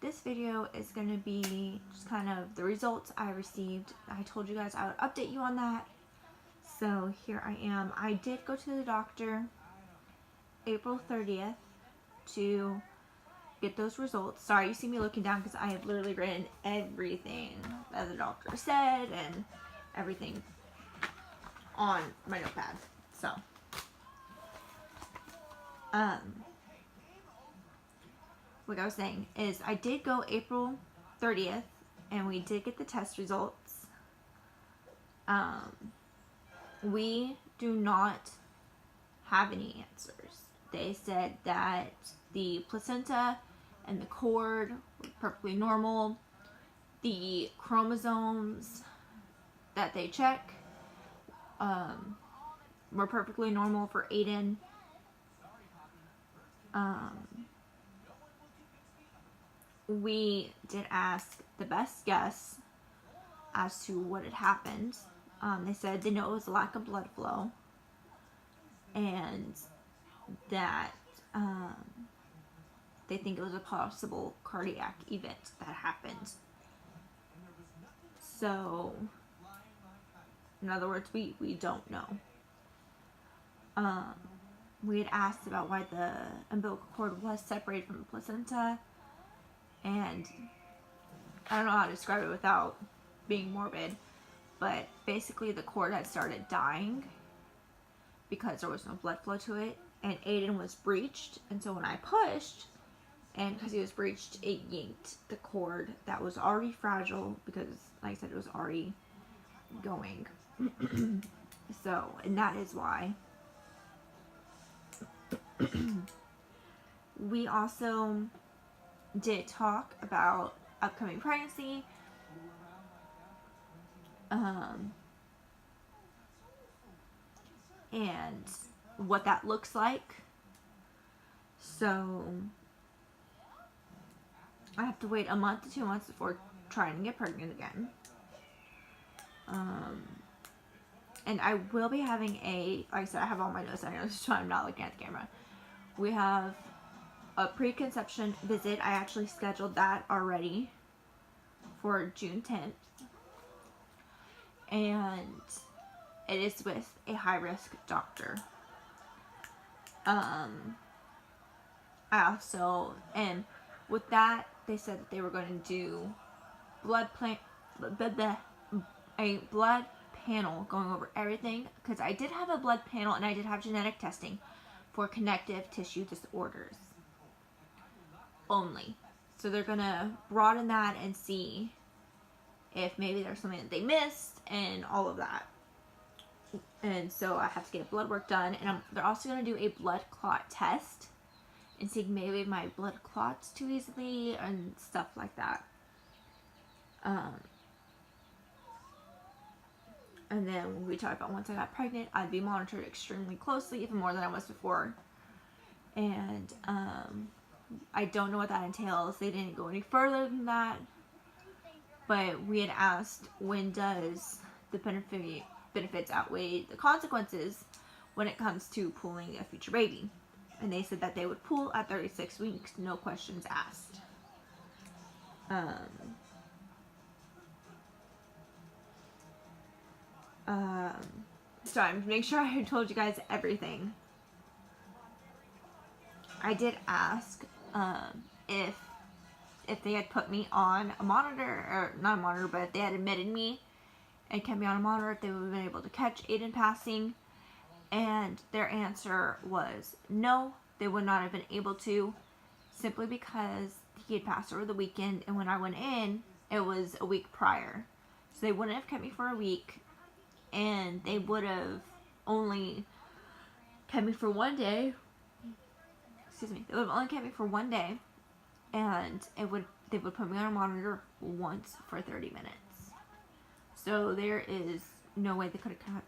this video is going to be just kind of the results I received. I told you guys I would update you on that. So here I am. I did go to the doctor April 30th to get those results. Sorry, you see me looking down because I have literally written everything that the doctor said and everything on my notepad. So, like I was saying, is I did go April 30th and we did get the test results. We do not have any answers. They said that the placenta and the cord were perfectly normal. The chromosomes that they check were perfectly normal for Aiden. We did ask the best guess as to what had happened. They said they know it was a lack of blood flow and that they think it was a possible cardiac event that happened. So, in other words, we don't know. We had asked about why the umbilical cord was separated from the placenta, and I don't know how to describe it without being morbid, but basically the cord had started dying because there was no blood flow to it, and Aiden was breached, and so when I pushed, and because he was breached, it yanked the cord that was already fragile because, like I said, it was already going. So, and that is why. We also did talk about upcoming pregnancy. And what that looks like. So I have to wait a month to 2 months before trying to get pregnant again. And I will be having like I said, I have all my notes. I know this is why I'm not looking at the camera. We have a preconception visit. I actually scheduled that already for June 10th. And it is with a high-risk doctor. I also, and with that, they said that they were going to do a blood panel going over everything, because I did have a blood panel and I did have genetic testing for connective tissue disorders only. So they're going to broaden that and see if maybe there's something that they missed and all of that. And so I have to get blood work done, and they're also going to do a blood clot test and see maybe my blood clots too easily and stuff like that. And then when we talked about once I got pregnant, I'd be monitored extremely closely, even more than I was before. And I don't know what that entails. They didn't go any further than that. But we had asked, when does the benefits outweigh the consequences when it comes to pulling a future baby? And they said that they would pull at 36 weeks, no questions asked. So I'm make sure I told you guys everything. I did ask if they had put me on a monitor, or not a monitor, but if they had admitted me and kept me on a monitor, if they would have been able to catch Aiden passing. And their answer was no, they would not have been able to, simply because he had passed over the weekend, and when I went in, it was a week prior. So they wouldn't have kept me for a week, and they would have only kept me for 1 day. Excuse me. They would have only kept me for 1 day, and they would put me on a monitor once for 30 minutes. So there is no way they could have caught it.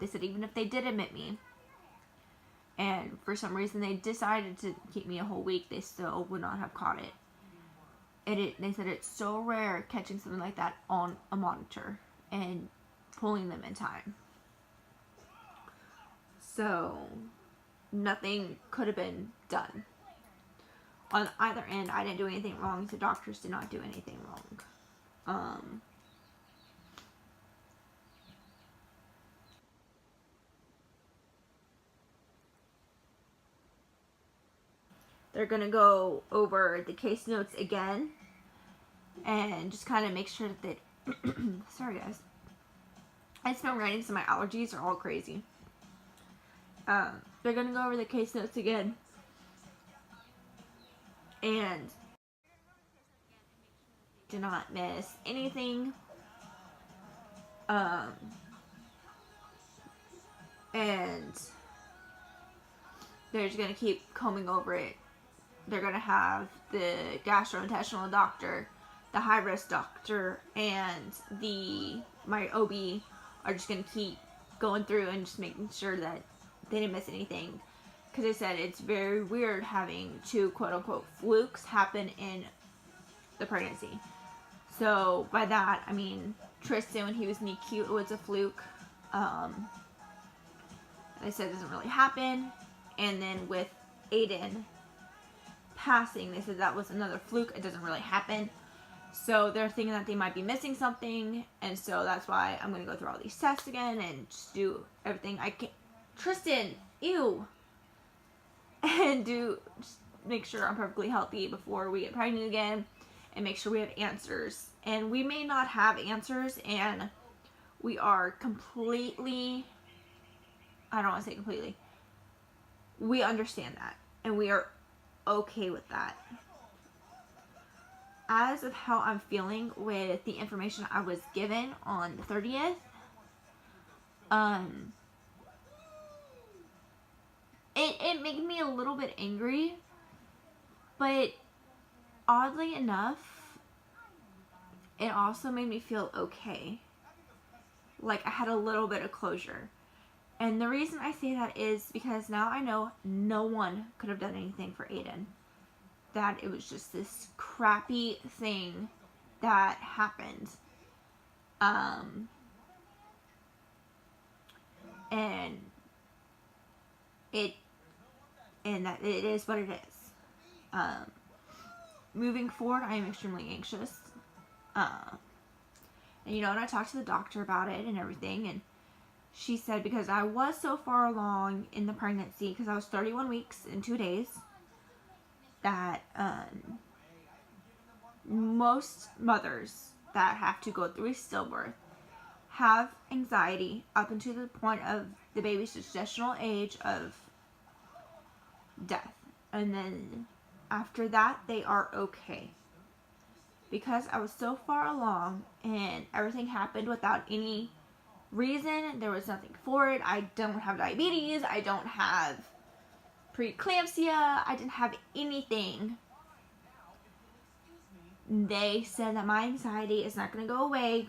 They said even if they did admit me, and for some reason they decided to keep me a whole week, they still would not have caught it. They said it's so rare catching something like that on a monitor and pulling them in time. So nothing could have been done. on either end, I didn't do anything wrong. The doctors did not do anything wrong. They're going to go over the case notes again and just kind of make sure that they... Sorry, guys. It's been raining, so my allergies are all crazy. They're going to go over the case notes again. And do not miss anything. And they're just going to keep combing over it. They're going to have the gastrointestinal doctor, the high-risk doctor, and my OB are just going to keep going through and just making sure that they didn't miss anything. Because they said it's very weird having 2 quote-unquote flukes happen in the pregnancy. So by that, I mean Tristan, when he was NICU, it was a fluke. They said it doesn't really happen. And then with Aiden passing, they said that was another fluke. It doesn't really happen. So they're thinking that they might be missing something. And so that's why I'm going to go through all these tests again and just do everything I can. Tristan, ew. And just make sure I'm perfectly healthy before we get pregnant again. And make sure we have answers. And we may not have answers. And we are completely... I don't want to say completely. We understand that. And we are okay with that. As of how I'm feeling with the information I was given on the 30th, it made me a little bit angry, but oddly enough, it also made me feel okay. Like I had a little bit of closure. And the reason I say that is because now I know no one could have done anything for Aiden. That it was just this crappy thing that happened. And that it is what it is. Moving forward, I am extremely anxious. And and I talked to the doctor about it and everything, and she said because I was so far along in the pregnancy, because I was 31 weeks and 2 days, that most mothers that have to go through a stillbirth have anxiety up until the point of the baby's gestational age of death. And then after that, they are okay. Because I was so far along and everything happened without any reason, there was nothing for it. I don't have diabetes. I don't have preeclampsia. I didn't have anything. They said that my anxiety is not going to go away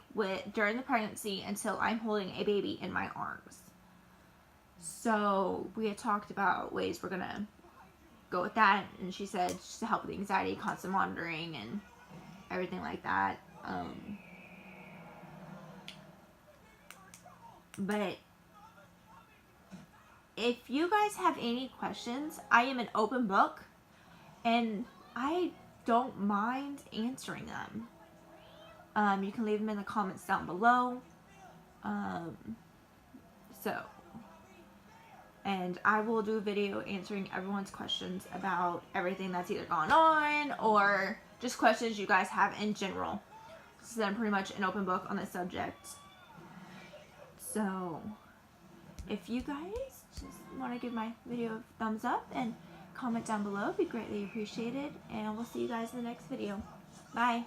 during the pregnancy until I'm holding a baby in my arms. So we had talked about ways we're going to go with that. And she said just to help with the anxiety, constant monitoring and everything like that. But if you guys have any questions, I am an open book. And I don't mind answering them. You can leave them in the comments down below. And I will do a video answering everyone's questions about everything that's either gone on or just questions you guys have in general. So I'm pretty much an open book on this subject. So if you guys just want to give my video a thumbs up and comment down below, it'd be greatly appreciated. And we'll see you guys in the next video. Bye.